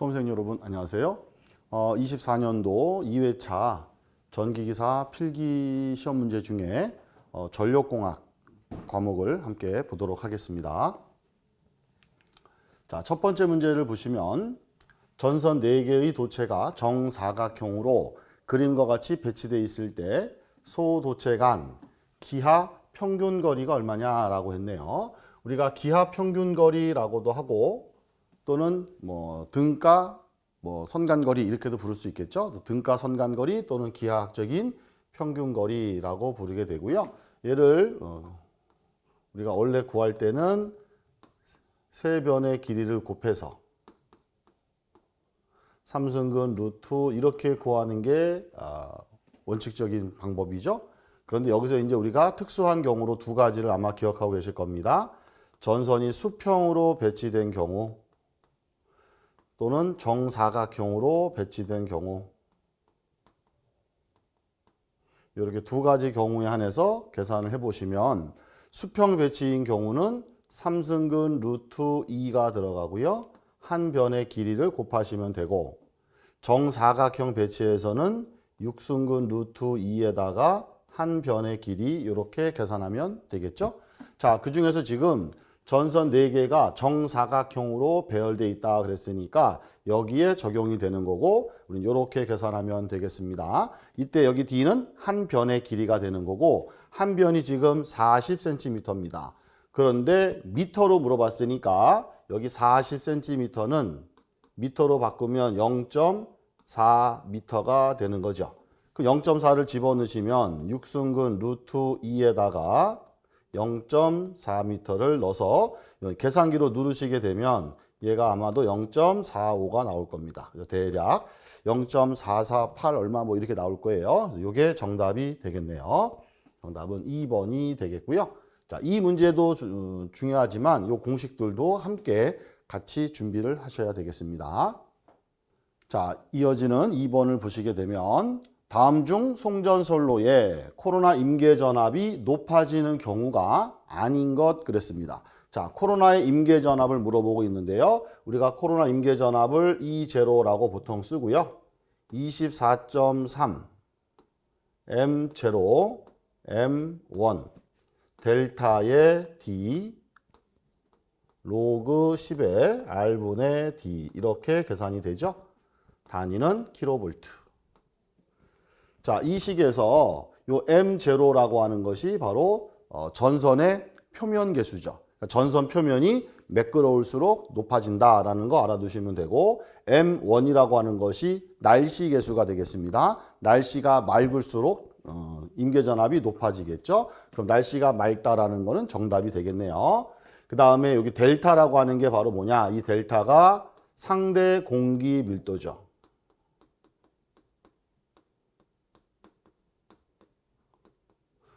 수험생 여러분 안녕하세요. 24년도 2회차 전기기사 필기 시험 문제 중에 전력공학 과목을 함께 보도록 하겠습니다. 자, 첫 번째 문제를 보시면 전선 4개의 도체가 정사각형으로 그림과 같이 배치되어 있을 때 소도체 간 기하 평균 거리가 얼마냐라고 했네요. 우리가 기하 평균 거리라고도 하고 또는 등가 선간거리 이렇게도 부를 수 있겠죠. 등가 선간거리 또는 기하학적인 평균거리라고 부르게 되고요. 얘를 우리가 원래 구할 때는 세 변의 길이를 곱해서 삼승근 루트 이렇게 구하는 게 원칙적인 방법이죠. 그런데 여기서 이제 우리가 특수한 경우로 두 가지를 아마 기억하고 계실 겁니다. 전선이 수평으로 배치된 경우 또는 정사각형으로 배치된 경우, 이렇게 두 가지 경우에 한해서 계산을 해보시면 수평 배치인 경우는 삼승근 루트 2가 들어가고요. 한 변의 길이를 곱하시면 되고, 정사각형 배치에서는 6승근 루트 2에다가 한 변의 길이 이렇게 계산하면 되겠죠. 자, 그 중에서 지금 전선 4개가 정사각형으로 배열되어 있다 그랬으니까 여기에 적용이 되는 거고, 우리는 이렇게 계산하면 되겠습니다. 이때 여기 D는 한 변의 길이가 되는 거고, 한 변이 지금 40cm입니다. 그런데 미터로 물어봤으니까 여기 40cm는 미터로 바꾸면 0.4m가 되는 거죠. 그 0.4를 집어넣으시면 6승근 루트 2에다가 0.4m를 넣어서 계산기로 누르시게 되면 얘가 아마도 0.45가 나올 겁니다. 그래서 대략 0.448 얼마 이렇게 나올 거예요. 이게 정답이 되겠네요. 정답은 2번이 되겠고요. 자, 이 문제도 중요하지만 이 공식들도 함께 같이 준비를 하셔야 되겠습니다. 자, 이어지는 2번을 보시게 되면 다음 중 송전선로에 코로나 임계전압이 높아지는 경우가 아닌 것 그랬습니다. 자, 코로나의 임계전압을 물어보고 있는데요. 우리가 코로나 임계전압을 E0라고 보통 쓰고요. 24.3 M0 M1 델타의 D 로그 10의 R분의 D 이렇게 계산이 되죠. 단위는 킬로볼트. 자, 이 식에서 요 M0라고 하는 것이 바로 전선의 표면 계수죠. 그러니까 전선 표면이 매끄러울수록 높아진다라는 거 알아두시면 되고, M1이라고 하는 것이 날씨 계수가 되겠습니다. 날씨가 맑을수록 임계전압이 높아지겠죠. 그럼 날씨가 맑다라는 거는 정답이 되겠네요. 그 다음에 여기 델타라고 하는 게 바로 뭐냐? 이 델타가 상대 공기 밀도죠.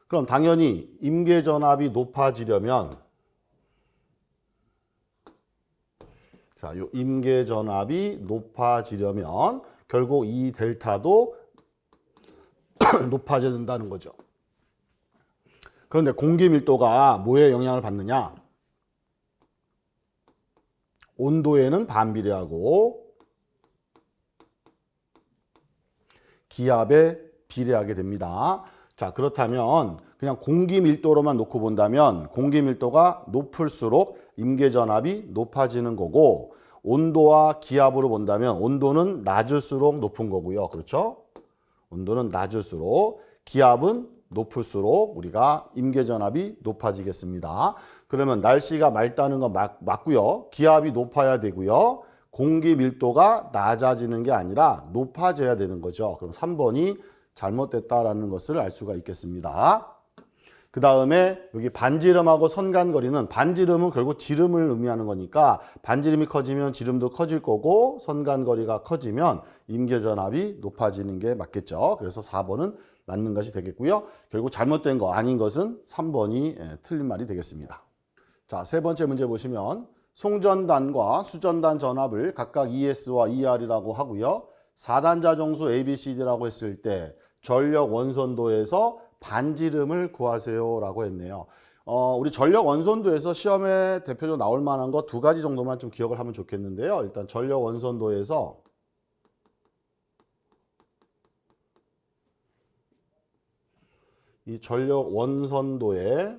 그럼 당연히 임계전압이 높아지려면 요 임계전압이 높아지려면 결국 이 델타도 높아져야 된다는 거죠. 그런데 공기 밀도가 뭐에 영향을 받느냐? 온도에는 반비례하고 기압에 비례하게 됩니다. 자, 그렇다면 그냥 공기 밀도로만 놓고 본다면 공기 밀도가 높을수록 임계전압이 높아지는 거고, 온도와 기압으로 본다면 온도는 낮을수록 높은 거고요. 그렇죠? 온도는 낮을수록, 기압은 높을수록 우리가 임계전압이 높아지겠습니다. 그러면 날씨가 맑다는 건 맞고요. 기압이 높아야 되고요. 공기 밀도가 낮아지는 게 아니라 높아져야 되는 거죠. 그럼 3번이 잘못됐다라는 것을 알 수가 있겠습니다. 그 다음에 여기 반지름하고 선간거리는, 반지름은 결국 지름을 의미하는 거니까 반지름이 커지면 지름도 커질 거고, 선간거리가 커지면 임계전압이 높아지는 게 맞겠죠. 그래서 4번은 맞는 것이 되겠고요. 결국 잘못된 거 아닌 것은 3번이 틀린 말이 되겠습니다. 자, 세 번째 문제 보시면 송전단과 수전단 전압을 각각 ES와 ER이라고 하고요. 4단자 정수 ABCD라고 했을 때 전력 원선도에서 반지름을 구하세요 라고 했네요. 우리 전력 원선도에서 시험에 대표적으로 나올 만한 거 두 가지 정도만 좀 기억을 하면 좋겠는데요. 일단 전력 원선도에서 이 전력 원선도의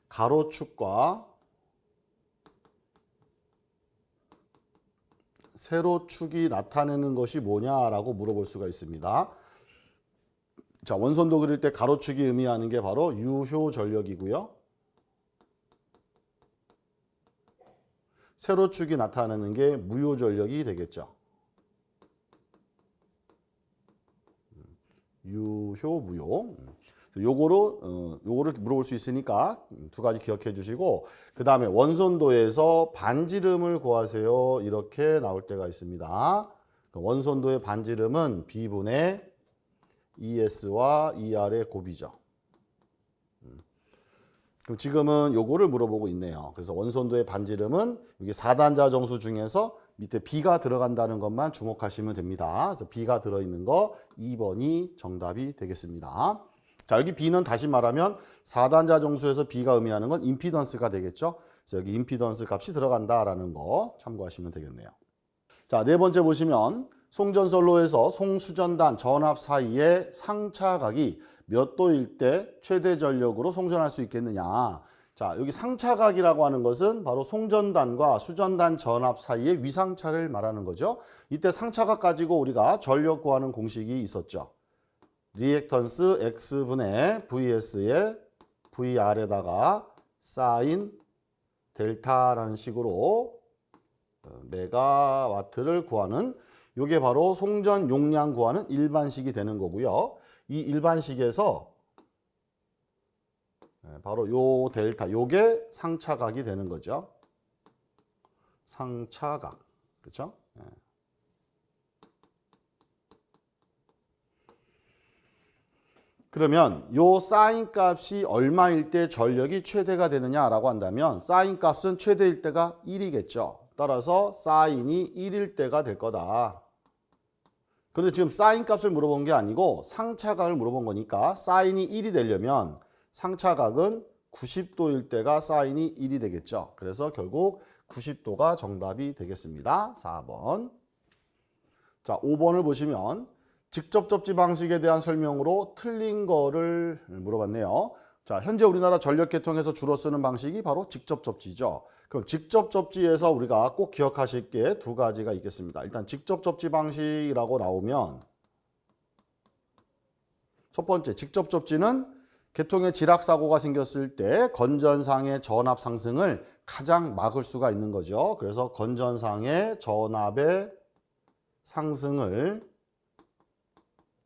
가로축과 세로축이 나타내는 것이 뭐냐라고 물어볼 수가 있습니다. 자, 원선도 그릴 때 가로축이 의미하는 게 바로 유효 전력이고요. 세로축이 나타내는 게 무효 전력이 되겠죠. 유효, 무효. 요거를 물어볼 수 있으니까 두 가지 기억해 주시고, 그 다음에 원선도에서 반지름을 구하세요. 이렇게 나올 때가 있습니다. 원선도의 반지름은 B분의 ES와 ER의 곱이죠. 그럼 지금은 요거를 물어보고 있네요. 그래서 원선도의 반지름은 여기 4단자 정수 중에서 밑에 B가 들어간다는 것만 주목하시면 됩니다. 그래서 B가 들어있는 거 2번이 정답이 되겠습니다. 자, 여기 B는 다시 말하면 4단자 정수에서 B가 의미하는 건 임피던스가 되겠죠. 그래서 여기 임피던스 값이 들어간다라는 거 참고하시면 되겠네요. 자, 네 번째 보시면 송전선로에서 송수전단 전압 사이의 상차각이 몇 도일 때 최대 전력으로 송전할 수 있겠느냐. 자, 여기 상차각이라고 하는 것은 바로 송전단과 수전단 전압 사이의 위상차를 말하는 거죠. 이때 상차각 가지고 우리가 전력 구하는 공식이 있었죠. 리액턴스 X분의 VS의 VR에다가 사인 델타라는 식으로 메가와트를 구하는, 이게 바로 송전 용량 구하는 일반식이 되는 거고요. 이 일반식에서 바로 요 델타, 요게 상차각이 되는 거죠. 상차각, 그렇죠? 그러면 요 사인 값이 얼마일 때 전력이 최대가 되느냐라고 한다면 사인 값은 최대일 때가 1이겠죠. 따라서 사인이 1일 때가 될 거다. 그런데 지금 사인 값을 물어본 게 아니고 상차각을 물어본 거니까 사인이 1이 되려면 상차각은 90도일 때가 사인이 1이 되겠죠. 그래서 결국 90도가 정답이 되겠습니다. 4번. 자, 5번을 보시면 직접 접지 방식에 대한 설명으로 틀린 거를 물어봤네요. 자, 현재 우리나라 전력 계통에서 주로 쓰는 방식이 바로 직접 접지죠. 그럼 직접 접지에서 우리가 꼭 기억하실 게 두 가지가 있겠습니다. 일단 직접 접지 방식이라고 나오면 첫 번째, 직접 접지는 계통에 지락 사고가 생겼을 때 건전상의 전압 상승을 가장 막을 수가 있는 거죠. 그래서 건전상의 전압의 상승을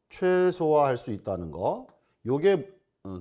최소화할 수 있다는 거, 요게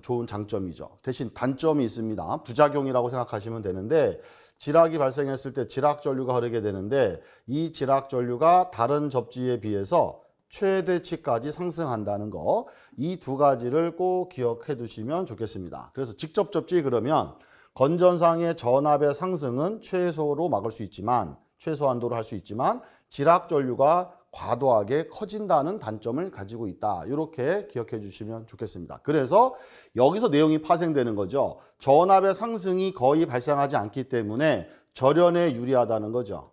좋은 장점이죠. 대신 단점이 있습니다. 부작용이라고 생각하시면 되는데, 지락이 발생했을 때 지락 전류가 흐르게 되는데 이 지락 전류가 다른 접지에 비해서 최대치까지 상승한다는 거, 이 두 가지를 꼭 기억해 두시면 좋겠습니다. 그래서 직접 접지 그러면 건전상의 전압의 상승은 최소로 막을 수 있지만, 최소한도로 할 수 있지만 지락 전류가 과도하게 커진다는 단점을 가지고 있다. 이렇게 기억해 주시면 좋겠습니다. 그래서 여기서 내용이 파생되는 거죠. 전압의 상승이 거의 발생하지 않기 때문에 절연에 유리하다는 거죠.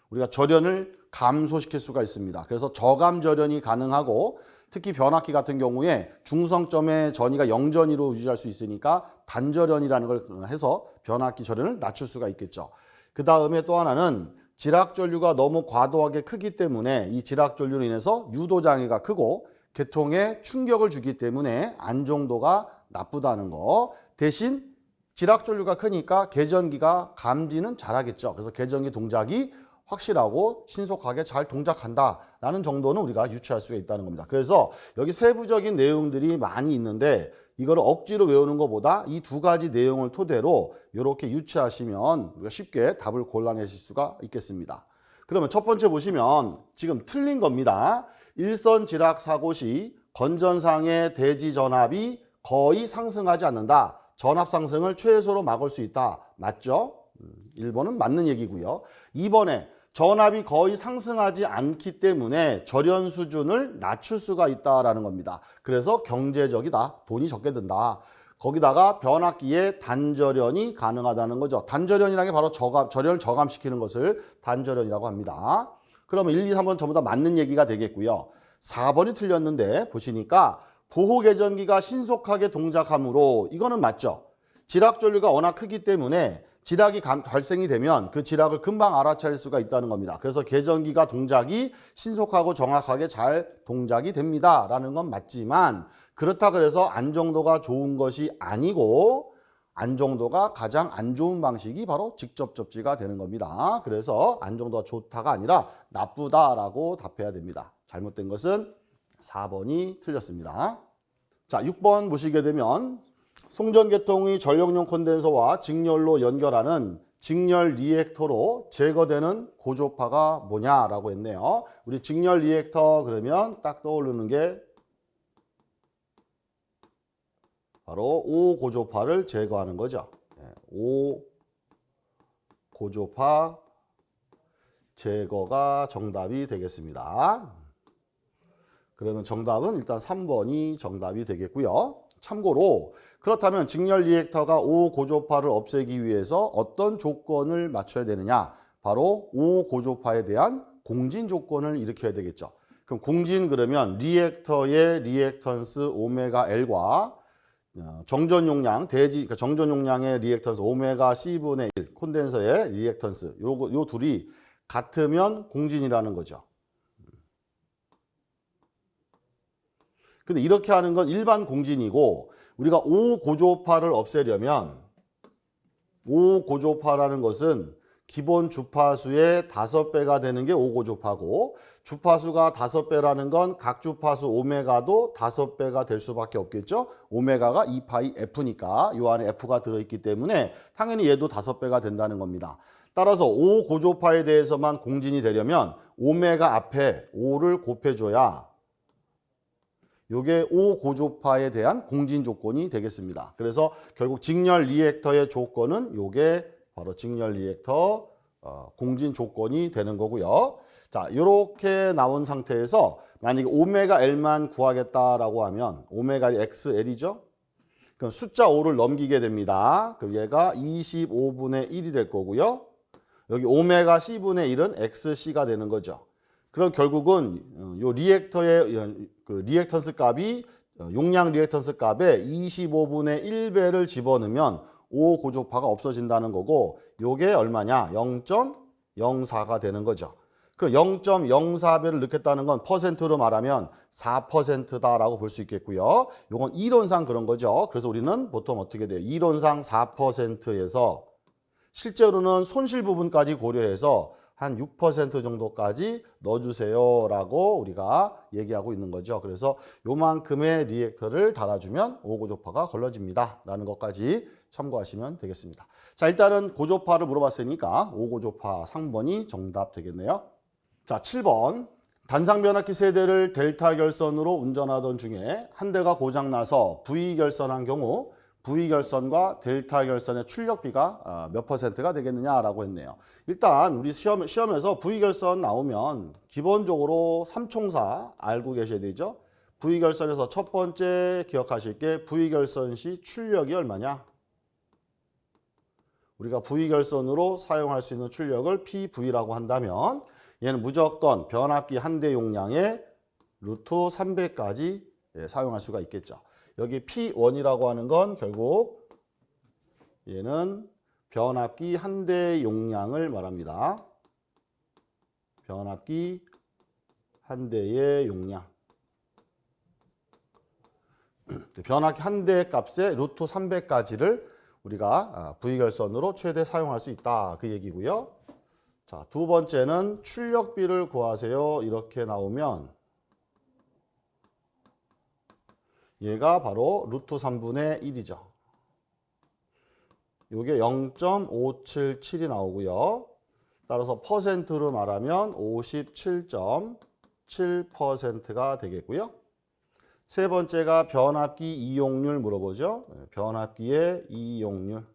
우리가 절연을 감소시킬 수가 있습니다. 그래서 저감 절연이 가능하고, 특히 변압기 같은 경우에 중성점의 전이가 0전이로 유지할 수 있으니까 단절연이라는 걸 해서 변압기 절연을 낮출 수가 있겠죠. 그 다음에 또 하나는 지락 전류가 너무 과도하게 크기 때문에 이 지락 전류로 인해서 유도 장애가 크고 계통에 충격을 주기 때문에 안정도가 나쁘다는 거. 대신 지락 전류가 크니까 계전기가 감지는 잘하겠죠. 그래서 계전기 동작이 확실하고 신속하게 잘 동작한다라는 정도는 우리가 유추할 수가 있다는 겁니다. 그래서 여기 세부적인 내용들이 많이 있는데 이거를 억지로 외우는 것보다 이 두 가지 내용을 토대로 이렇게 유추하시면 우리가 쉽게 답을 골라내실 수가 있겠습니다. 그러면 첫 번째 보시면 지금 틀린 겁니다. 일선 지락 사고 시 건전상의 대지 전압이 거의 상승하지 않는다. 전압 상승을 최소로 막을 수 있다. 맞죠? 1번은 맞는 얘기고요. 2번에 전압이 거의 상승하지 않기 때문에 절연 수준을 낮출 수가 있다라는 겁니다. 그래서 경제적이다. 돈이 적게 든다. 거기다가 변압기에 단절연이 가능하다는 거죠. 단절연이라는 게 바로 절연을 저감시키는 것을 단절연이라고 합니다. 그러면 1, 2, 3번 전부 다 맞는 얘기가 되겠고요. 4번이 틀렸는데 보시니까 보호개전기가 신속하게 동작하므로 이거는 맞죠. 지락전류가 워낙 크기 때문에 지락이 발생이 되면 그 지락을 금방 알아차릴 수가 있다는 겁니다. 그래서 개전기가 동작이 신속하고 정확하게 잘 동작이 됩니다. 라는 건 맞지만 그렇다 그래서 안정도가 좋은 것이 아니고 안정도가 가장 안 좋은 방식이 바로 직접 접지가 되는 겁니다. 그래서 안정도가 좋다가 아니라 나쁘다라고 답해야 됩니다. 잘못된 것은 4번이 틀렸습니다. 자, 6번 보시게 되면 송전계통의 전력용 콘덴서와 직렬로 연결하는 직렬 리액터로 제거되는 고조파가 뭐냐라고 했네요. 우리 직렬 리액터 그러면 딱 떠오르는 게 바로 5고조파를 제거하는 거죠. 5고조파 제거가 정답이 되겠습니다. 그러면 정답은 일단 3번이 정답이 되겠고요. 참고로 그렇다면 직렬 리액터가 5고조파를 없애기 위해서 어떤 조건을 맞춰야 되느냐? 바로 5고조파에 대한 공진 조건을 일으켜야 되겠죠. 그럼 공진 그러면 리액터의 리액턴스 오메가 L과 정전 용량 그러니까 정전 용량의 리액턴스 오메가 C분의 1 콘덴서의 리액턴스 요 둘이 같으면 공진이라는 거죠. 근데 이렇게 하는 건 일반 공진이고 우리가 5고조파를 없애려면 5고조파라는 것은 기본 주파수의 5배가 되는 게 5고조파고 주파수가 5배라는 건 각 주파수 오메가도 5배가 될 수밖에 없겠죠. 오메가가 2파이 F니까 이 안에 F가 들어있기 때문에 당연히 얘도 5배가 된다는 겁니다. 따라서 5고조파에 대해서만 공진이 되려면 오메가 앞에 5를 곱해줘야 이게 5고조파에 대한 공진 조건이 되겠습니다. 그래서 결국 직렬 리액터의 조건은 이게 바로 직렬 리액터 공진 조건이 되는 거고요. 자, 이렇게 나온 상태에서 만약에 오메가 L만 구하겠다라고 하면 오메가 XL이죠. 그럼 숫자 5를 넘기게 됩니다. 그럼 얘가 25분의 1이 될 거고요. 여기 오메가 C분의 1은 XC가 되는 거죠. 그럼 결국은 요 리액터의 그 리액턴스 값이 용량 리액턴스 값에 25분의 1배를 집어넣으면 5고조파가 없어진다는 거고 요게 얼마냐? 0.04가 되는 거죠. 그럼 0.04배를 넣겠다는 건 퍼센트로 말하면 4%다라고 볼 수 있겠고요. 요건 이론상 그런 거죠. 그래서 우리는 보통 어떻게 돼요? 이론상 4%에서 실제로는 손실 부분까지 고려해서 한 6% 정도까지 넣어주세요라고 우리가 얘기하고 있는 거죠. 그래서 요만큼의 리액터를 달아주면 5고조파가 걸러집니다. 라는 것까지 참고하시면 되겠습니다. 자, 일단은 고조파를 물어봤으니까 5고조파 3번이 정답 되겠네요. 자, 7번. 단상변압기 세대를 델타 결선으로 운전하던 중에 한 대가 고장나서 V 결선한 경우 V 결선과 델타 결선의 출력비가 몇 퍼센트가 되겠느냐라고 했네요. 일단 우리 시험에서 V 결선 나오면 기본적으로 삼총사 알고 계셔야 되죠. V 결선에서 첫 번째 기억하실 게 V 결선 시 출력이 얼마냐? 우리가 V 결선으로 사용할 수 있는 출력을 PV라고 한다면 얘는 무조건 변압기 한 대 용량의 루트 300까지 사용할 수가 있겠죠. 여기 P1이라고 하는 건 결국 얘는 변압기 한 대 용량을 말합니다. 변압기 한 대의 용량. 변압기 한 대 값의 루트 300까지를 우리가 V결선으로 최대 사용할 수 있다. 그 얘기고요. 자, 두 번째는 출력비를 구하세요. 이렇게 나오면 얘가 바로 루트 3분의 1이죠. 이게 0.577이 나오고요. 따라서 퍼센트로 말하면 57.7%가 되겠고요. 세 번째가 변압기 이용률 물어보죠. 변압기의 이용률.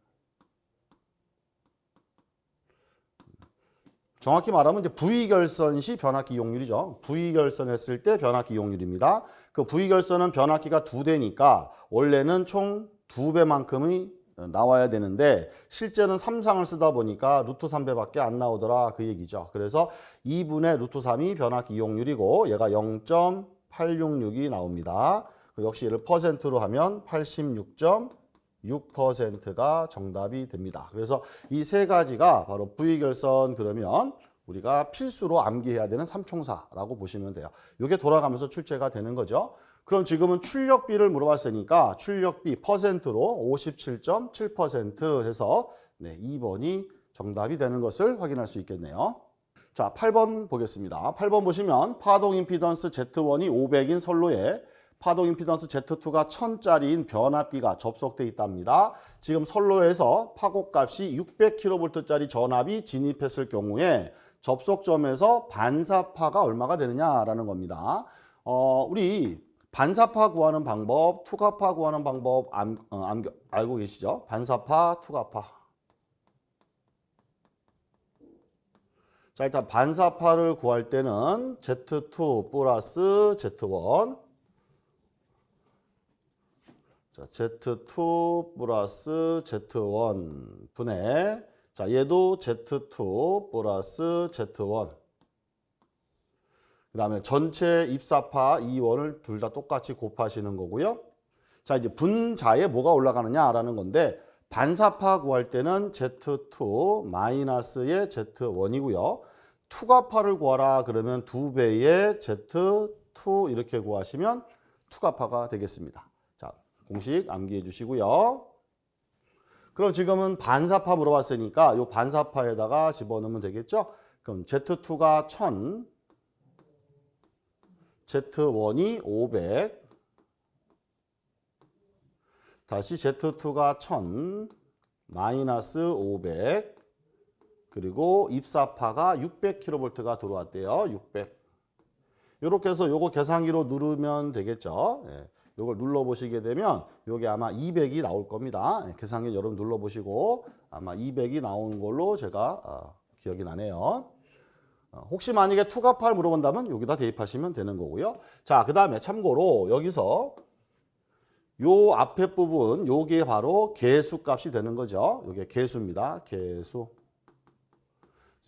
정확히 말하면 이제 V결선 시 변압기 이용률이죠. V결선 했을 때 변압기 이용률입니다. 그 V결선은 변압기가 2대니까 원래는 총 2배만큼이 나와야 되는데 실제는 3상을 쓰다 보니까 루트 3배밖에 안 나오더라 그 얘기죠. 그래서 2분의 루트 3이 변압기 이용률이고 얘가 0.866이 나옵니다. 역시 얘를 퍼센트로 하면 86.6%가 정답이 됩니다. 그래서 이 세 가지가 바로 V결선 그러면 우리가 필수로 암기해야 되는 삼총사라고 보시면 돼요. 이게 돌아가면서 출제가 되는 거죠. 그럼 지금은 출력비를 물어봤으니까 출력비 퍼센트로 57.7% 해서 2번이 정답이 되는 것을 확인할 수 있겠네요. 자, 8번 보겠습니다. 8번 보시면 파동 임피던스 Z1이 500인 선로에 파동 임피던스 Z2가 1000짜리인 변압기가 접속돼 있답니다. 지금 선로에서 파고값이 600kV짜리 전압이 진입했을 경우에 접속점에서 반사파가 얼마가 되느냐라는 겁니다. 우리 반사파 구하는 방법, 투과파 구하는 방법 알고 계시죠? 반사파, 투과파. 자, 일단 반사파를 구할 때는 Z2 플러스 Z1. 자, Z2 플러스 Z1 분의, 자, 얘도 Z2 플러스 Z1. 그 다음에 전체 입사파 2원을 둘 다 똑같이 곱하시는 거고요. 자, 이제 분자에 뭐가 올라가느냐라는 건데 반사파 구할 때는 Z2 마이너스의 Z1이고요. 투과파를 구하라 그러면 2배의 Z2 이렇게 구하시면 투과파가 되겠습니다. 자, 공식 암기해 주시고요. 그럼 지금은 반사파 물어봤으니까 이 반사파에다가 집어넣으면 되겠죠? 그럼 Z2가 1000, Z1이 500, 다시 Z2가 1000, 마이너스 500, 그리고 입사파가 600kV가 들어왔대요. 600. 이렇게 해서 요거 계산기로 누르면 되겠죠. 예, 요걸 눌러보시게 되면 요게 아마 200이 나올 겁니다. 예, 계산기 여러분 눌러보시고 아마 200이 나오는 걸로 제가 기억이 나네요. 혹시 만약에 투과파를 물어본다면 여기다 대입하시면 되는 거고요. 자, 그 다음에 참고로 여기서 요 앞에 부분 요게 바로 개수 값이 되는 거죠. 요게 개수입니다. 개수.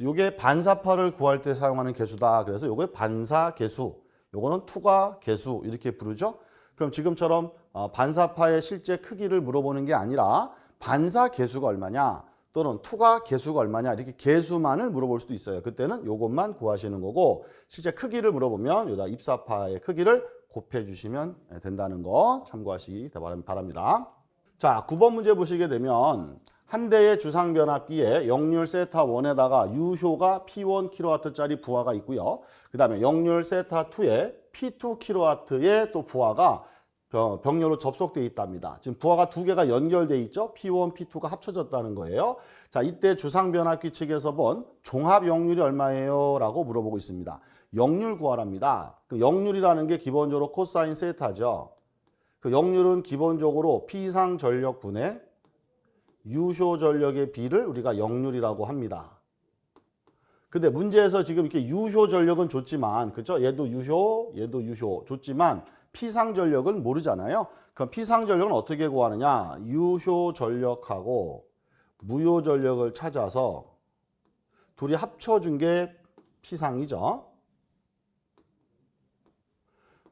요게 반사파를 구할 때 사용하는 개수다. 그래서 요게 반사개수, 요거는 투과개수 이렇게 부르죠. 그럼 지금처럼 반사파의 실제 크기를 물어보는 게 아니라 반사개수가 얼마냐 또는 투과개수가 얼마냐 이렇게 개수만을 물어볼 수도 있어요. 그때는 요것만 구하시는 거고 실제 크기를 물어보면 여기다 입사파의 크기를 곱해 주시면 된다는 거 참고하시기 바랍니다. 자, 9번 문제 보시게 되면 한 대의 주상변압기에 역률 세타 1에다가 유효가 P1 kW짜리 부하가 있고요. 그 다음에 역률 세타 2에 P2 kW의 또 부하가 병렬로 접속되어 있답니다. 지금 부하가 두 개가 연결되어 있죠. P1, P2가 합쳐졌다는 거예요. 자, 이때 주상변압기 측에서 본 종합 역률이 얼마예요? 라고 물어보고 있습니다. 역률 구하랍니다. 그 역률이라는 게 기본적으로 코사인 세타죠. 그 역률은 기본적으로 P상 전력분의 유효 전력의 비를 우리가 역률이라고 합니다. 근데 문제에서 지금 이렇게 유효 전력은 줬지만, 그죠? 얘도 유효 줬지만 피상 전력은 모르잖아요. 그럼 피상 전력은 어떻게 구하느냐? 유효 전력하고 무효 전력을 찾아서 둘이 합쳐준 게 피상이죠.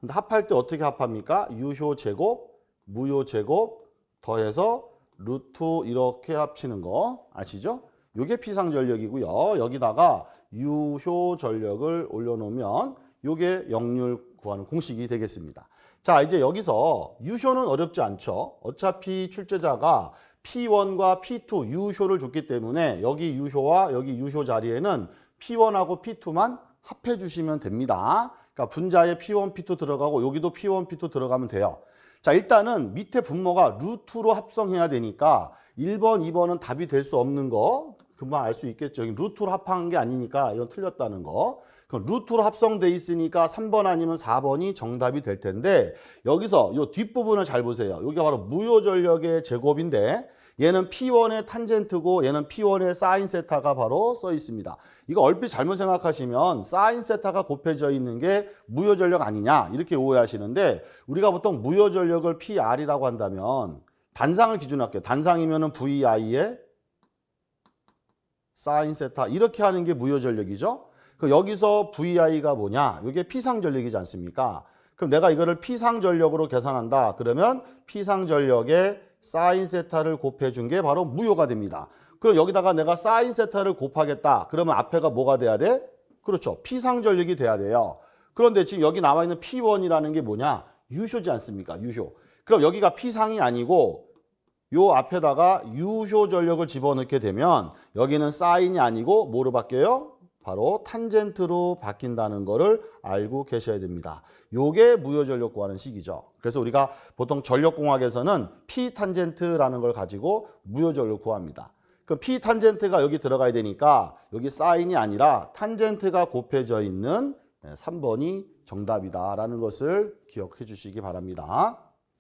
근데 합할 때 어떻게 합합니까? 유효 제곱, 무효 제곱 더해서 루트 이렇게 합치는 거 아시죠? 이게 피상 전력이고요. 여기다가 유효 전력을 올려놓으면 이게 역률 구하는 공식이 되겠습니다. 자, 이제 여기서 유효는 어렵지 않죠. 어차피 출제자가 P1과 P2 유효를 줬기 때문에 여기 유효와 여기 유효 자리에는 P1하고 P2만 합해 주시면 됩니다. 그러니까 분자에 P1, P2 들어가고 여기도 P1, P2 들어가면 돼요. 자, 일단은 밑에 분모가 루트로 합성해야 되니까 1번, 2번은 답이 될 수 없는 거 금방 알 수 있겠죠. 루트로 합한 게 아니니까 이건 틀렸다는 거. 그럼 루트로 합성돼 있으니까 3번 아니면 4번이 정답이 될 텐데 여기서 이 뒷부분을 잘 보세요. 여기가 바로 무효 전력의 제곱인데 얘는 P1의 탄젠트고 얘는 P1의 사인 세타가 바로 써 있습니다. 이거 얼핏 잘못 생각하시면 사인 세타가 곱해져 있는 게 무효전력 아니냐 이렇게 오해하시는데 우리가 보통 무효전력을 PR이라고 한다면 단상을 기준으로 할게요. 단상이면은 VI의 사인 세타 이렇게 하는 게 무효전력이죠. 그 여기서 VI가 뭐냐? 이게 피상전력이지 않습니까? 그럼 내가 이거를 피상전력으로 계산한다. 그러면 피상전력에 사인 세타를 곱해준 게 바로 무효가 됩니다. 그럼 여기다가 내가 사인 세타를 곱하겠다. 그러면 앞에가 뭐가 돼야 돼? 그렇죠. 피상전력이 돼야 돼요. 그런데 지금 여기 나와 있는 P1이라는 게 뭐냐? 유효지 않습니까? 유효. 그럼 여기가 피상이 아니고 요 앞에다가 유효 전력을 집어넣게 되면 여기는 사인이 아니고 뭐로 바뀌어요? 바로 탄젠트로 바뀐다는 거를 알고 계셔야 됩니다. 요게 무효 전력 구하는 식이죠. 그래서 우리가 보통 전력공학에서는 P 탄젠트라는 걸 가지고 무효 전력 구합니다. 그럼 P 탄젠트가 여기 들어가야 되니까 여기 사인이 아니라 탄젠트가 곱해져 있는 3번이 정답이다라는 것을 기억해 주시기 바랍니다.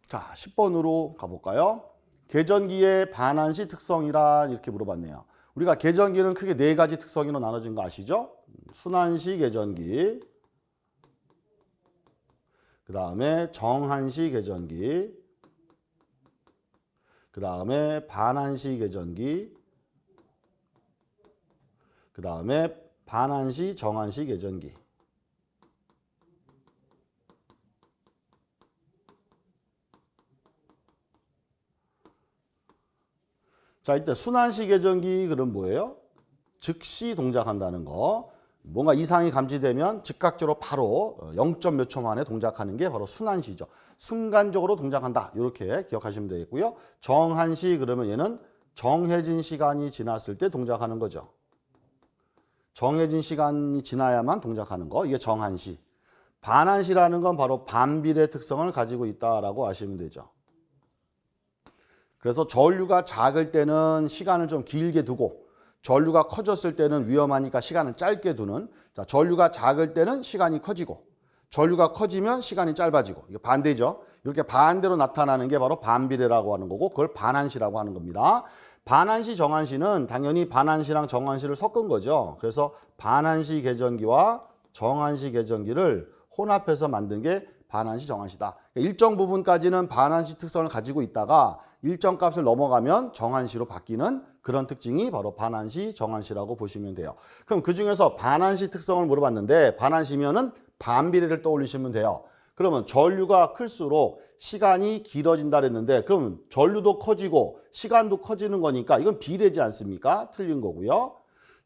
자, 10번으로 가볼까요? 계전기의 반환시 특성이란 이렇게 물어봤네요. 우리가 계전기는 크게 네 가지 특성으로 나눠진 거 아시죠? 순환시 계전기, 그 다음에 정한시 계전기, 그 다음에 반환시 계전기, 그 다음에 반환시 정한시 계전기. 자, 일단 순환시 계전기 그럼 뭐예요? 즉시 동작한다는 거. 뭔가 이상이 감지되면 즉각적으로 바로 0. 몇 초 만에 동작하는 게 바로 순환시죠. 순간적으로 동작한다. 이렇게 기억하시면 되겠고요. 정한시 그러면 얘는 정해진 시간이 지났을 때 동작하는 거죠. 정해진 시간이 지나야만 동작하는 거. 이게 정한시. 반한시라는 건 바로 반비례 특성을 가지고 있다라고 아시면 되죠. 그래서 전류가 작을 때는 시간을 좀 길게 두고 전류가 커졌을 때는 위험하니까 시간을 짧게 두는, 자, 전류가 작을 때는 시간이 커지고 전류가 커지면 시간이 짧아지고, 이게 반대죠. 이렇게 반대로 나타나는 게 바로 반비례라고 하는 거고 그걸 반한시라고 하는 겁니다. 반한시 정한시는 당연히 반한시랑 정한시를 섞은 거죠. 그래서 반한시 계전기와 정한시 계전기를 혼합해서 만든 게 반한시 정한시다. 일정 부분까지는 반한시 특성을 가지고 있다가 일정 값을 넘어가면 정한시로 바뀌는 그런 특징이 바로 반한시 정한시라고 보시면 돼요. 그럼 그중에서 반한시 특성을 물어봤는데 반한시면은 반비례를 떠올리시면 돼요. 그러면 전류가 클수록 시간이 길어진다 그랬는데 그럼 전류도 커지고 시간도 커지는 거니까 이건 비례지 않습니까? 틀린 거고요.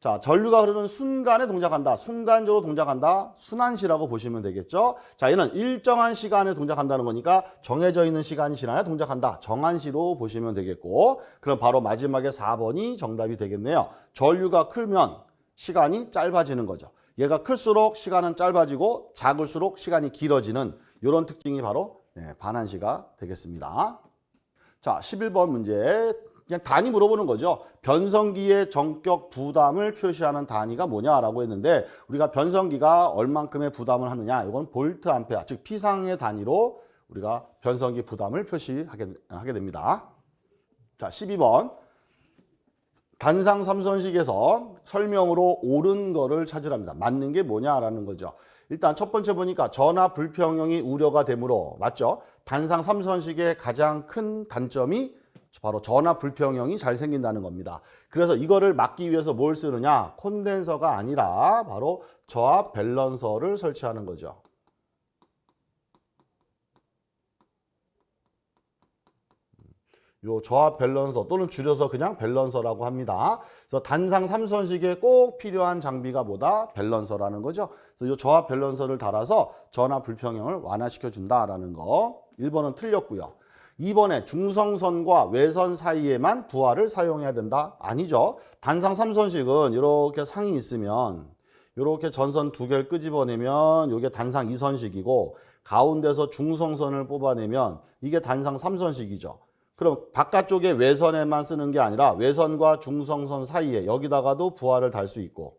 자, 전류가 흐르는 순간에 동작한다. 순간적으로 동작한다. 순환시라고 보시면 되겠죠. 자, 얘는 일정한 시간에 동작한다는 거니까 정해져 있는 시간이 지나야 동작한다. 정한시로 보시면 되겠고 그럼 바로 마지막에 4번이 정답이 되겠네요. 전류가 크면 시간이 짧아지는 거죠. 얘가 클수록 시간은 짧아지고 작을수록 시간이 길어지는 이런 특징이 바로 반한시가 되겠습니다. 자, 11번 문제. 그냥 단위 물어보는 거죠. 변성기의 전격 부담을 표시하는 단위가 뭐냐라고 했는데 우리가 변성기가 얼만큼의 부담을 하느냐 이건 볼트 암페어 즉 피상의 단위로 우리가 변성기 부담을 표시하게 됩니다. 자, 12번 단상 삼선식에서 설명으로 옳은 거를 찾으랍니다. 맞는 게 뭐냐라는 거죠. 일단 첫 번째 보니까 전압 불평형이 우려가 되므로 맞죠? 단상 삼선식의 가장 큰 단점이 바로 전압 불평형이 잘 생긴다는 겁니다. 그래서 이거를 막기 위해서 뭘 쓰느냐? 콘덴서가 아니라 바로 저압 밸런서를 설치하는 거죠. 요 저압 밸런서 또는 줄여서 그냥 밸런서라고 합니다. 그래서 단상 삼선식에 꼭 필요한 장비가 뭐다? 밸런서라는 거죠. 그래서 요 저압 밸런서를 달아서 전압 불평형을 완화시켜 준다라는 거. 1번은 틀렸고요. 2번에 중성선과 외선 사이에만 부하를 사용해야 된다? 아니죠. 단상 삼선식은 이렇게 상이 있으면 이렇게 전선 두 개를 끄집어내면 이게 단상 2선식이고 가운데서 중성선을 뽑아내면 이게 단상 3선식이죠. 그럼 바깥쪽에 외선에만 쓰는 게 아니라 외선과 중성선 사이에 여기다가도 부하를 달 수 있고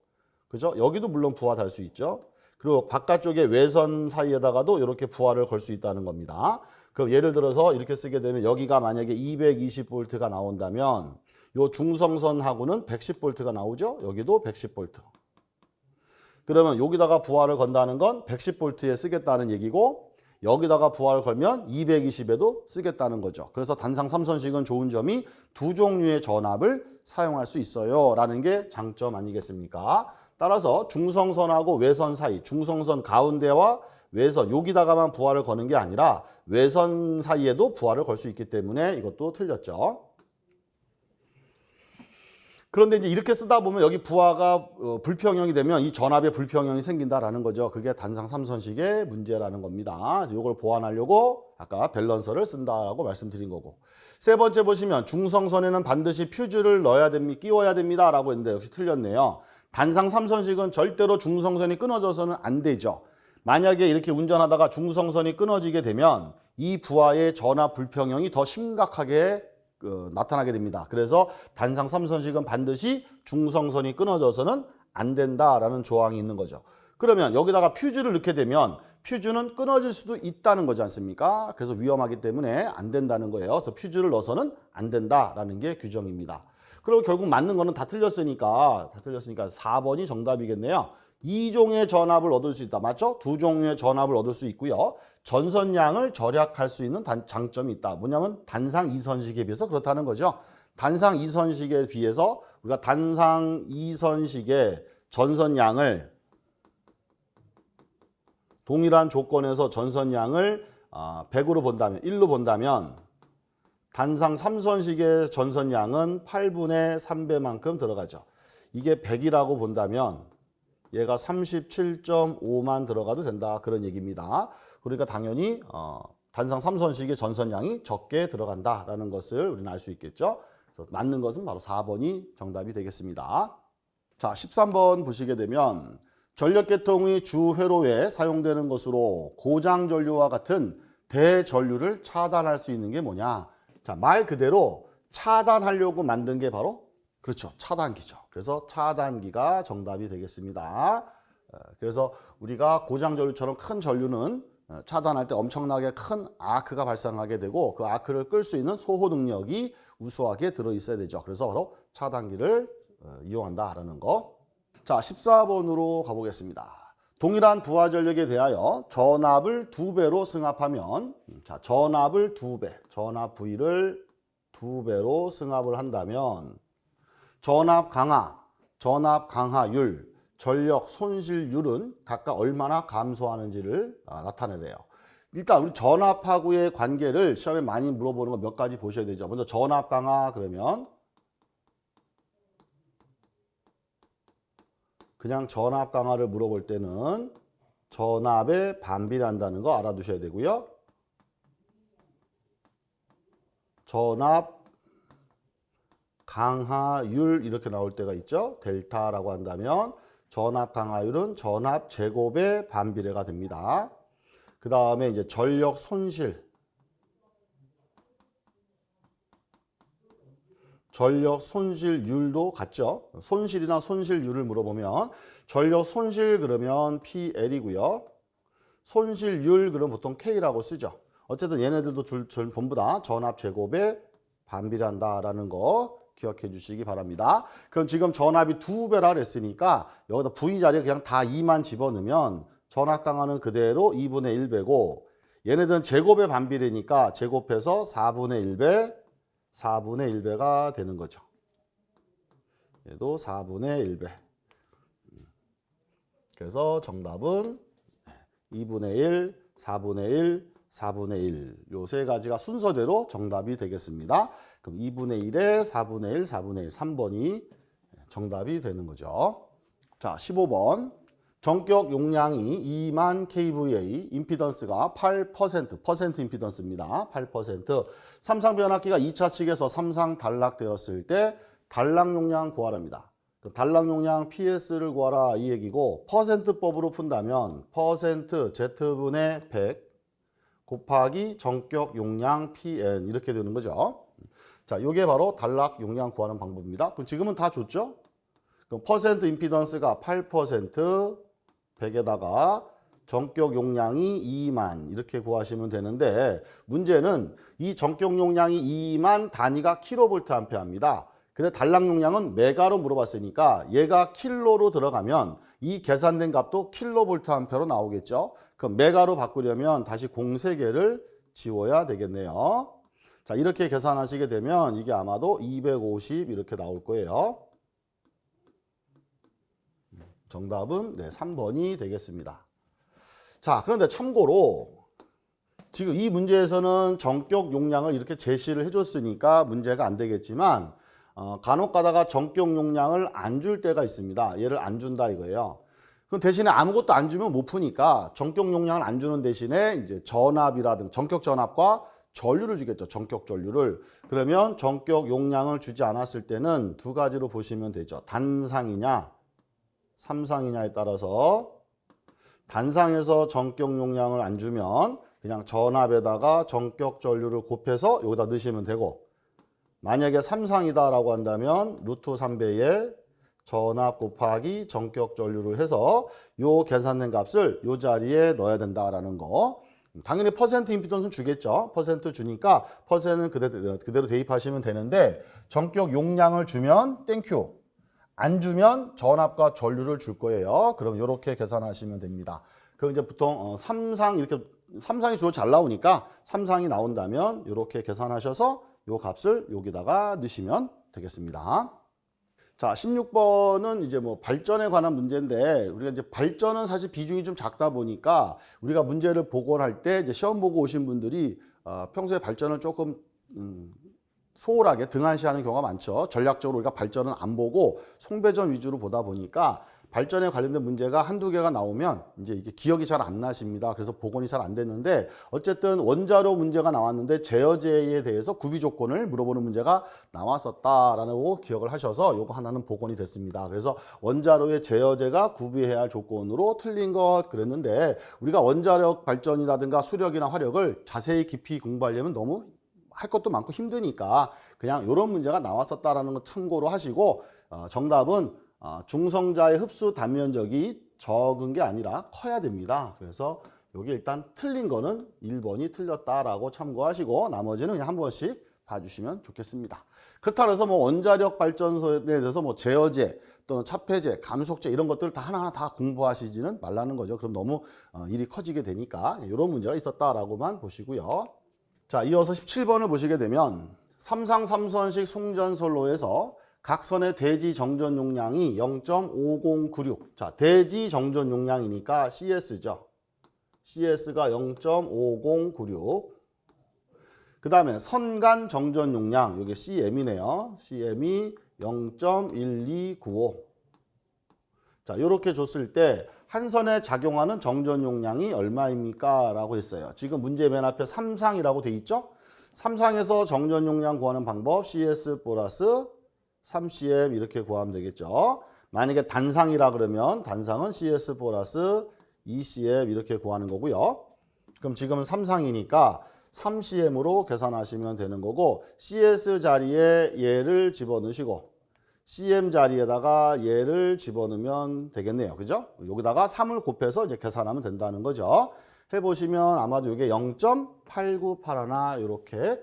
그죠? 여기도 물론 부하 달 수 있죠. 그리고 바깥쪽에 외선 사이에다가도 이렇게 부하를 걸 수 있다는 겁니다. 그럼 예를 들어서 이렇게 쓰게 되면 여기가 만약에 220V가 나온다면 요 중성선하고는 110V가 나오죠. 여기도 110V. 그러면 여기다가 부하를 건다는 건 110V에 쓰겠다는 얘기고 여기다가 부하를 걸면 220에도 쓰겠다는 거죠. 그래서 단상 3선식은 좋은 점이 두 종류의 전압을 사용할 수 있어요 라는 게 장점 아니겠습니까? 따라서 중성선하고 외선 사이, 중성선 가운데와 외선 여기다가만 부하를 거는 게 아니라 외선 사이에도 부하를 걸 수 있기 때문에 이것도 틀렸죠. 그런데 이제 이렇게 쓰다 보면 여기 부하가 불평형이 되면 이 전압에 불평형이 생긴다라는 거죠. 그게 단상 3선식의 문제라는 겁니다. 이걸 보완하려고 아까 밸런서를 쓴다라고 말씀드린 거고. 세 번째 보시면 중성선에는 반드시 퓨즈를 넣어야 됩니다. 끼워야 됩니다라고 했는데 역시 틀렸네요. 단상 3선식은 절대로 중성선이 끊어져서는 안 되죠. 만약에 이렇게 운전하다가 중성선이 끊어지게 되면 이 부하의 전압 불평형이 더 심각하게 나타나게 됩니다. 그래서 단상 3선식은 반드시 중성선이 끊어져서는 안 된다라는 조항이 있는 거죠. 그러면 여기다가 퓨즈를 넣게 되면 퓨즈는 끊어질 수도 있다는 거지 않습니까? 그래서 위험하기 때문에 안 된다는 거예요. 그래서 퓨즈를 넣어서는 안 된다라는 게 규정입니다. 그리고 결국 맞는 거는 다 틀렸으니까 4번이 정답이겠네요. 2종의 전압을 얻을 수 있다. 맞죠? 두 종류의 전압을 얻을 수 있고요. 전선량을 절약할 수 있는 장점이 있다. 뭐냐면 단상 2선식에 비해서 그렇다는 거죠. 단상 2선식에 비해서 우리가 단상 2선식의 전선량을 동일한 조건에서 전선량을 100으로 본다면 1로 본다면 단상 3선식의 전선량은 8분의 3배만큼 들어가죠. 이게 100이라고 본다면 얘가 37.5만 들어가도 된다 그런 얘기입니다. 그러니까 당연히 단상 3선식의 전선량이 적게 들어간다라는 것을 우리는 알 수 있겠죠. 그래서 맞는 것은 바로 4번이 정답이 되겠습니다. 자, 13번 보시게 되면 전력계통의 주 회로에 사용되는 것으로 고장 전류와 같은 대전류를 차단할 수 있는 게 뭐냐? 자, 말 그대로 차단하려고 만든 게 바로 그렇죠. 차단기죠. 그래서 차단기가 정답이 되겠습니다. 그래서 우리가 고장 전류처럼 큰 전류는 차단할 때 엄청나게 큰 아크가 발생하게 되고 그 아크를 끌 수 있는 소호 능력이 우수하게 들어있어야 되죠. 그래서 바로 차단기를 이용한다라는 거. 자, 14번으로 가보겠습니다. 동일한 부하 전력에 대하여 전압을 2배로 승합하면 자, 전압을 2배, 전압 V를 2배로 승합을 한다면 전압 강하, 전압 강하율, 전력 손실률은 각각 얼마나 감소하는지를 나타내래요. 일단 우리 전압하고의 관계를 시험에 많이 물어보는 거 몇 가지 보셔야 되죠. 먼저 전압 강하 그러면 그냥 전압 강하를 물어볼 때는 전압에 반비례한다는 거 알아두셔야 되고요. 전압 강하율 이렇게 나올 때가 있죠. 델타라고 한다면 전압 강하율은 전압 제곱의 반비례가 됩니다. 그 다음에 이제 전력 손실. 전력 손실률도 같죠. 손실이나 손실률을 물어보면 전력 손실 그러면 PL이고요. 손실률 그러면 보통 K라고 쓰죠. 어쨌든 얘네들도 전부 다 전압 제곱에 반비례한다라는 거 기억해 주시기 바랍니다. 그럼 지금 전압이 2배라 그랬으니까 여기다 V 자리에 그냥 다 2만 집어넣으면 전압 강하는 그대로 2분의 1배고 얘네들은 제곱의 반비례니까 제곱해서 4분의 1배, 4분의 1배가 되는 거죠. 얘도 4분의 1배. 그래서 정답은 2분의 1, 4분의 1, 4분의 1. 요 세 가지가 순서대로 정답이 되겠습니다. 그럼 2분의 1에 4분의 1, 4분의 1, 3번이 정답이 되는 거죠. 자, 15번. 전격 용량이 2만 kVA, 임피던스가 8%, 퍼센트 임피던스입니다. 8%. 삼상 변압기가 2차 측에서 삼상 단락되었을 때 단락 용량 구하랍니다. 단락 용량 PS를 구하라 이 얘기고 퍼센트법으로 푼다면 퍼센트 Z분의 100 곱하기 전격 용량 PN 이렇게 되는 거죠. 자, 이게 바로 단락 용량 구하는 방법입니다. 그럼 지금은 다 줬죠? 그럼 퍼센트 임피던스가 8% 100에다가 전격 용량이 2만 이렇게 구하시면 되는데 문제는 이 전격 용량이 2만 단위가 킬로볼트 암페어입니다. 근데 단락 용량은 메가로 물어봤으니까 얘가 킬로로 들어가면 이 계산된 값도 킬로볼트 암페어로 나오겠죠. 그럼 메가로 바꾸려면 다시 공 3개를 지워야 되겠네요. 자, 이렇게 계산하시게 되면 이게 아마도 250 이렇게 나올 거예요. 정답은 네, 3번이 되겠습니다. 자, 그런데 참고로 지금 이 문제에서는 전격 용량을 이렇게 제시를 해줬으니까 문제가 안 되겠지만 간혹 가다가 전격 용량을 안 줄 때가 있습니다. 얘를 안 준다 이거예요. 그럼 대신에 아무것도 안 주면 못 푸니까 전격 용량을 안 주는 대신에 이제 전압이라든가 전격 전압과 전류를 주겠죠. 전격 전류를. 그러면 전격 용량을 주지 않았을 때는 두 가지로 보시면 되죠. 단상이냐, 삼상이냐에 따라서 단상에서 전격 용량을 안 주면 그냥 전압에다가 전격 전류를 곱해서 여기다 넣으시면 되고 만약에 삼상이다라고 한다면 루트 3배에 전압 곱하기 전격 전류를 해서 요 계산된 값을 요 자리에 넣어야 된다라는 거. 당연히 퍼센트 임피던스는 주겠죠. 퍼센트 주니까 퍼센트는 그대로 대입하시면 되는데 전격 용량을 주면 땡큐. 안 주면 전압과 전류를 줄 거예요. 그럼 이렇게 계산하시면 됩니다. 그럼 이제 보통 삼상이 주로 잘 나오니까 삼상이 나온다면 이렇게 계산하셔서 요 값을 여기다가 넣으시면 되겠습니다. 자, 16번은 이제 뭐 발전에 관한 문제인데 우리가 이제 발전은 사실 비중이 좀 작다 보니까 우리가 문제를 보고할 때 이제 시험 보고 오신 분들이 평소에 발전을 조금 소홀하게 등한시하는 경우가 많죠. 전략적으로 우리가 발전은 안 보고 송배전 위주로 보다 보니까 발전에 관련된 문제가 한두 개가 나오면 이제 이게 기억이 잘 안 나십니다. 그래서 복원이 잘 안 됐는데 어쨌든 원자로 문제가 나왔는데 제어제에 대해서 구비 조건을 물어보는 문제가 나왔었다라고 기억을 하셔서 요거 하나는 복원이 됐습니다. 그래서 원자로의 제어제가 구비해야 할 조건으로 틀린 것 그랬는데 우리가 원자력 발전이라든가 수력이나 화력을 자세히 깊이 공부하려면 너무 할 것도 많고 힘드니까 그냥 이런 문제가 나왔었다라는 거 참고로 하시고 정답은 중성자의 흡수 단면적이 적은 게 아니라 커야 됩니다. 그래서 여기 일단 틀린 거는 1번이 틀렸다라고 참고하시고 나머지는 그냥 한 번씩 봐주시면 좋겠습니다. 그렇다고 해서 뭐 원자력 발전소에 대해서 뭐 제어제 또는 차폐제, 감속제 이런 것들 다 하나하나 다 공부하시지는 말라는 거죠. 그럼 너무 일이 커지게 되니까 이런 문제가 있었다라고만 보시고요. 자, 이어서 17번을 보시게 되면 삼상 3선식 송전선로에서 각 선의 대지 정전 용량이 0.5096. 자, 대지 정전 용량이니까 CS죠. CS가 0.5096. 그 다음에 선간 정전 용량, 이게 CM이네요. CM이 0.1295. 자, 이렇게 줬을 때 한 선에 작용하는 정전 용량이 얼마입니까? 라고 했어요. 지금 문제 맨 앞에 삼상이라고 돼 있죠? 삼상에서 정전 용량 구하는 방법 CS 플러스 3cm 이렇게 구하면 되겠죠. 만약에 단상이라 그러면 단상은 CS 플러스 2cm 이렇게 구하는 거고요. 그럼 지금은 삼상이니까 3cm으로 계산하시면 되는 거고 CS 자리에 얘를 집어넣으시고 CM 자리에다가 얘를 집어넣으면 되겠네요. 그죠? 여기다가 3을 곱해서 이제 계산하면 된다는 거죠. 해보시면 아마도 이게 0.8981 이렇게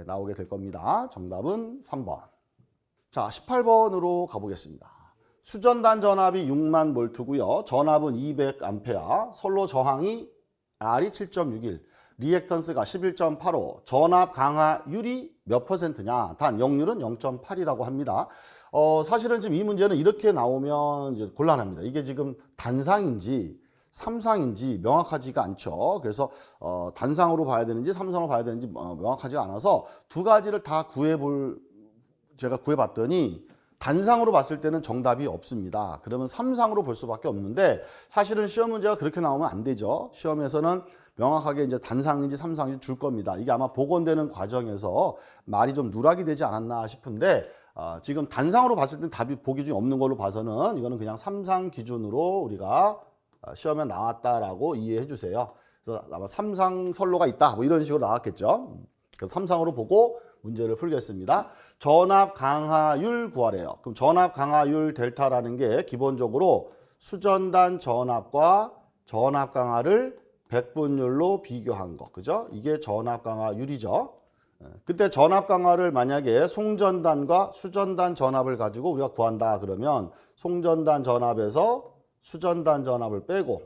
나오게 될 겁니다. 정답은 3번. 자, 18번으로 가보겠습니다. 수전단 전압이 6만 볼트고요. 전압은 200A, 선로 저항이 R이 7.61, 리액턴스가 11.85, 전압 강화율이 몇 %냐? 단 역률은 0.8이라고 합니다. 사실은 지금 이 문제는 이렇게 나오면 이제 곤란합니다. 이게 지금 단상인지 삼상인지 명확하지가 않죠. 그래서 단상으로 봐야 되는지 삼상으로 봐야 되는지 명확하지가 않아서 두 가지를 다 제가 구해봤더니 단상으로 봤을 때는 정답이 없습니다. 그러면 삼상으로 볼 수밖에 없는데 사실은 시험 문제가 그렇게 나오면 안 되죠. 시험에서는 명확하게 이제 단상인지 삼상인지 줄 겁니다. 이게 아마 복원되는 과정에서 말이 좀 누락이 되지 않았나 싶은데 지금 단상으로 봤을 때 답이 보기 중에 없는 걸로 봐서는 이거는 그냥 삼상 기준으로 우리가 시험에 나왔다라고 이해해 주세요. 그래서 아마 삼상 선로가 있다 뭐 이런 식으로 나왔겠죠. 그래서 삼상으로 보고 문제를 풀겠습니다. 전압 강화율 구하래요. 그럼 전압 강화율 델타라는 게 기본적으로 수전단 전압과 전압 강하를 백분율로 비교한 거. 그죠? 이게 전압 강하율이죠. 그때 전압 강하를 만약에 송전단과 수전단 전압을 가지고 우리가 구한다 그러면 송전단 전압에서 수전단 전압을 빼고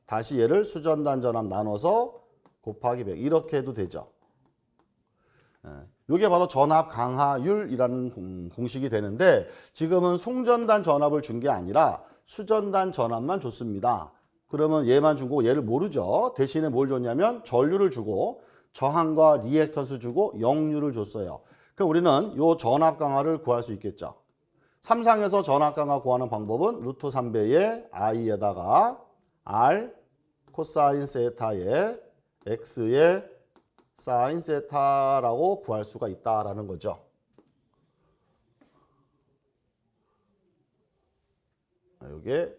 다시 얘를 수전단 전압 나눠서 곱하기 100 이렇게 해도 되죠. 이게 바로 전압 강하율이라는 공식이 되는데 지금은 송전단 전압을 준 게 아니라 수전단 전압만 줬습니다. 그러면 얘만 주고 얘를 모르죠. 대신에 뭘 줬냐면 전류를 주고 저항과 리액턴스 주고 역류를 줬어요. 그럼 우리는 이 전압 강하를 구할 수 있겠죠. 3상에서 전압 강하 구하는 방법은 루트 3배의 i에다가 r 코사인 세타의 x의 사인 세타라고 구할 수가 있다라는 거죠. 이게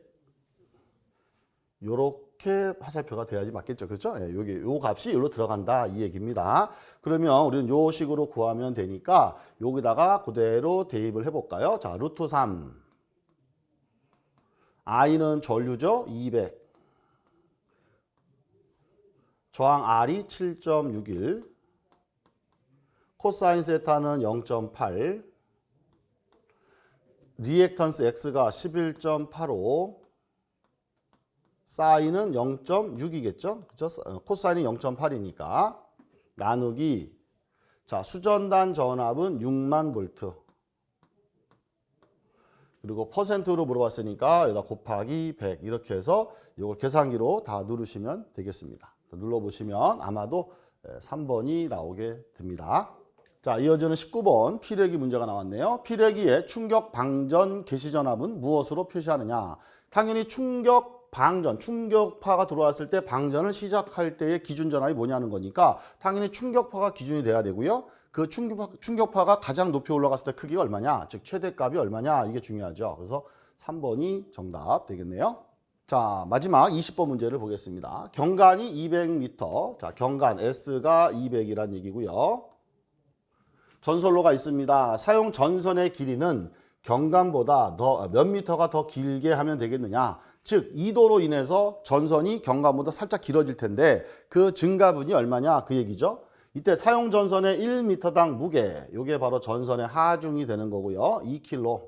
요렇게 화살표가 돼야지 맞겠죠. 그렇죠? 예, 여기 요 값이 여기로 들어간다 이 얘기입니다. 그러면 우리는 요 식으로 구하면 되니까 여기다가 그대로 대입을 해 볼까요? 자, 루트 3 i는 전류죠. 200 저항 R이 7.61 코사인 세타는 0.8 리액턴스 X가 11.85 사인은 0.6이겠죠. 그렇죠? 코사인이 0.8이니까 나누기 자 수전단 전압은 6만 볼트 그리고 퍼센트로 물어봤으니까 여기다 곱하기 100 이렇게 해서 이걸 계산기로 다 누르시면 되겠습니다. 눌러보시면 아마도 3번이 나오게 됩니다. 자, 이어지는 19번 피뢰기 문제가 나왔네요. 피뢰기의 충격 방전 개시 전압은 무엇으로 표시하느냐. 당연히 충격 방전, 충격파가 들어왔을 때 방전을 시작할 때의 기준 전압이 뭐냐는 거니까 당연히 충격파가 기준이 돼야 되고요. 그 충격파가 가장 높이 올라갔을 때 크기가 얼마냐, 즉 최대값이 얼마냐 이게 중요하죠. 그래서 3번이 정답 되겠네요. 자, 마지막 20번 문제를 보겠습니다. 경간이 200m, 자 경간 S가 200이란 얘기고요. 전선로가 있습니다. 사용 전선의 길이는 경간보다 몇 미터가 더 길게 하면 되겠느냐. 즉 이도로 인해서 전선이 경간보다 살짝 길어질 텐데 그 증가분이 얼마냐 그 얘기죠. 이때 사용 전선의 1m당 무게, 이게 바로 전선의 하중이 되는 거고요. 2kg.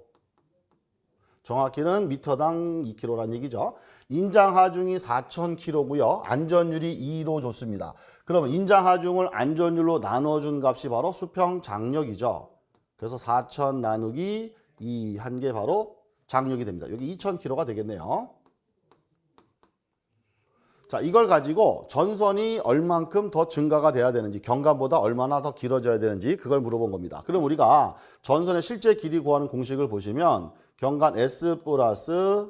정확히는 미터당 2kg란 얘기죠. 인장 하중이 4,000kg고요. 안전율이 2로 줬습니다. 그러면 인장 하중을 안전율로 나눠준 값이 바로 수평 장력이죠. 그래서 4,000 나누기 2 한 게 바로 장력이 됩니다. 여기 2,000kg가 되겠네요. 자, 이걸 가지고 전선이 얼만큼 더 증가가 돼야 되는지, 경간보다 얼마나 더 길어져야 되는지 그걸 물어본 겁니다. 그럼 우리가 전선의 실제 길이 구하는 공식을 보시면 경간 S 플러스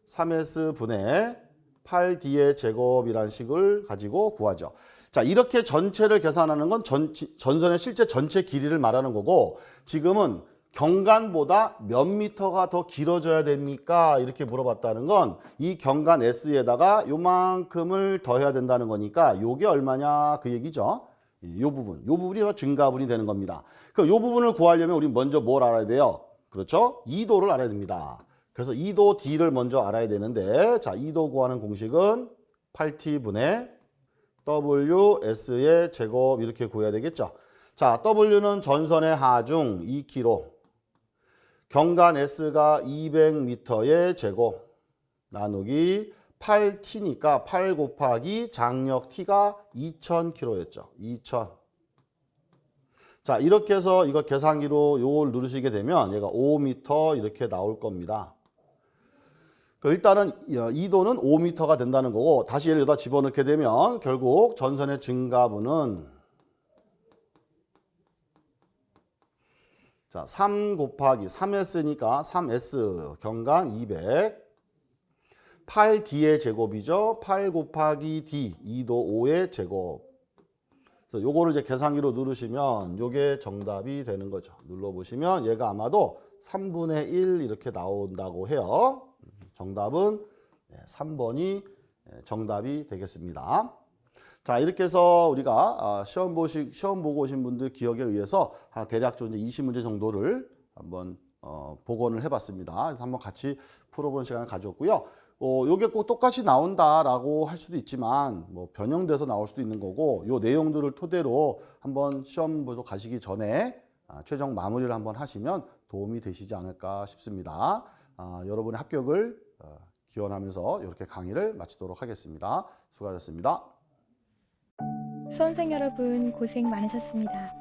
3S 분의 8D의 제곱이라는 식을 가지고 구하죠. 자, 이렇게 전체를 계산하는 건 전선의 실제 전체 길이를 말하는 거고 지금은 경간보다 몇 미터가 더 길어져야 됩니까? 이렇게 물어봤다는 건 이 경간 S에다가 요만큼을 더해야 된다는 거니까 요게 얼마냐 그 얘기죠. 요 부분이 증가분이 되는 겁니다. 그럼 요 부분을 구하려면 우리 먼저 뭘 알아야 돼요? 그렇죠? 2도를 알아야 됩니다. 그래서 2도 D를 먼저 알아야 되는데 자, 2도 구하는 공식은 8T분의 WS의 제곱 이렇게 구해야 되겠죠. 자, W는 전선의 하중 2kg, 경간 S가 200m의 제곱 나누기 8T니까 8 곱하기 장력 T가 2000kg였죠. 2000. 자, 이렇게 해서 이거 계산기로 요걸 누르시게 되면 얘가 5m 이렇게 나올 겁니다. 일단은 2도는 5m가 된다는 거고 다시 얘를 여기다 집어넣게 되면 결국 전선의 증가분은 자, 3 곱하기 3S니까 3S 경간 200 8D의 제곱이죠. 8 곱하기 D 2도 5의 제곱. 그래서 요거를 이제 계산기로 누르시면 요게 정답이 되는 거죠. 눌러보시면 얘가 아마도 3분의 1 이렇게 나온다고 해요. 정답은 3번이 정답이 되겠습니다. 자, 이렇게 해서 우리가 시험 보고 오신 분들 기억에 의해서 대략 좀 이제 20문제 정도를 한번 복원을 해봤습니다. 그래서 한번 같이 풀어보는 시간을 가졌고요. 요게 꼭 똑같이 나온다라고 할 수도 있지만 뭐 변형돼서 나올 수도 있는 거고 요 내용들을 토대로 한번 시험 보러 가시기 전에 최종 마무리를 한번 하시면 도움이 되시지 않을까 싶습니다. 여러분의 합격을 기원하면서 이렇게 강의를 마치도록 하겠습니다. 수고하셨습니다. 수험생 여러분 고생 많으셨습니다.